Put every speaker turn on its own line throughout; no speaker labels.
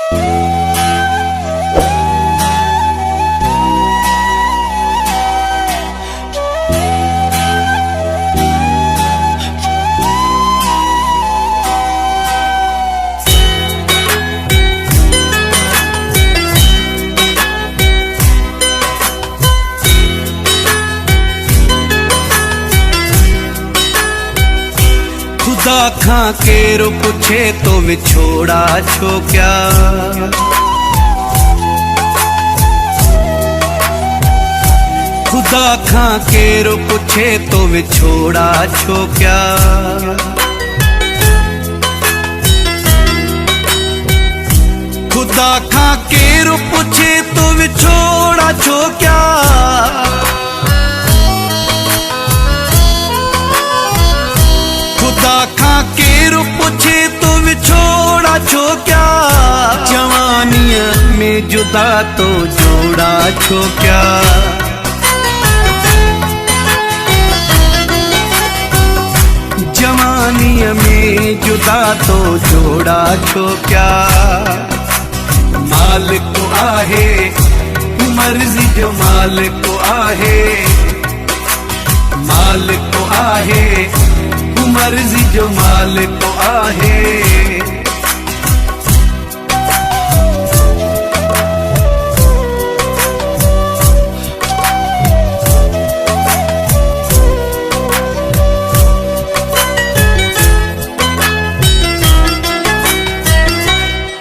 खुदा खां केरो पुछे तो विछोड़ा छो क्या। खुदा खां केरो पुछे तो विछोड़ा छो क्या। खुदा खां केरो पुछे तो विछोड़ा छो क्या। खुदा खां केरो पुछे तो विछोड़ा छो क्या। जवानीअ में जुदा तो जोड़ा छो क्या। जवानीअ में जुदा तो जोड़ा छो क्या। मालिक आहे मर्ज़ी जो मालिक आहे। मालिक आहे मर्ज़ी जो मालिक आहे।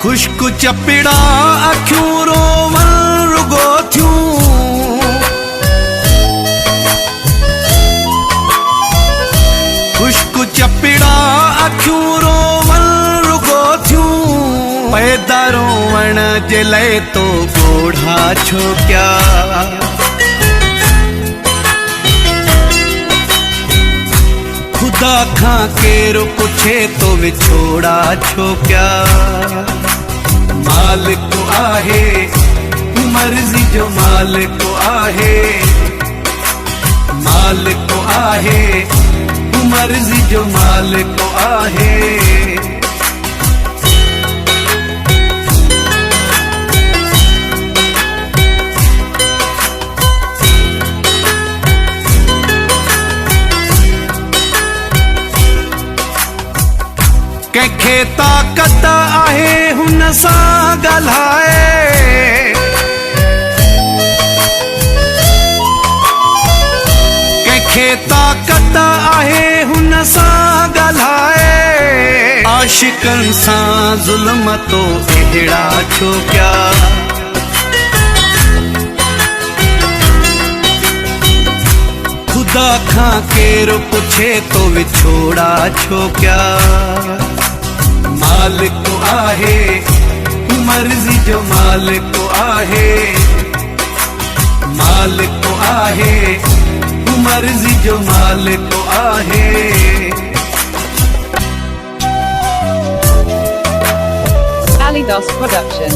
खुश्क चपिड़ा अखियूं रोवन रुगो थियूं। खुश्क चपिड़ा अखियूं रोवन रुगो थियूं। पैदा रोवण जे लाइ तो ॻोढ़ा छो क्या। खुदा खां केरो पुछे तो विछोड़ा छो क्या। मालिक आहे मर्ज़ी जो मालिक आहे। मालिक आहे मर्ज़ी जो मालिक आहे। कंहिंखे ताक़त आहे हुन सां ॻाल्हाए। कंहिंखे ताक़त आहे हुन सां ॻाल्हाए। आशिकनि सां ज़ुल्म तो अहिड़ा छो क्या। खुदा खां केरो पुछे तो विछोड़ा छो क्या। मालिक आहे मर्ज़ी जो मालिक आहे। मालिक आहे मर्ज़ी जो मालिक आहे।
Alidos Production.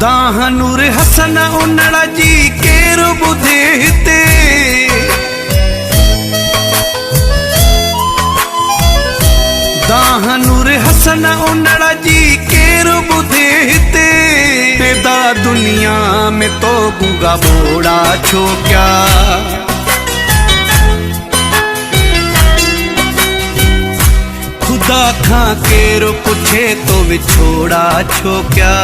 दाहनूर हसन उनड़ा जी केरो बुधे हिते। दाहनूर हसन उनड़ा जी केरो बुधे हिते। पैदा दुनिया में तो गुगा बोड़ा छो क्या। खुदा खां केरो पुछे तो विछोड़ा छो क्या।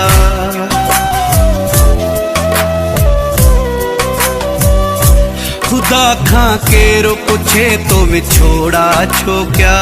खुदा खां केरो पुछे तो विछोड़ा छो क्या।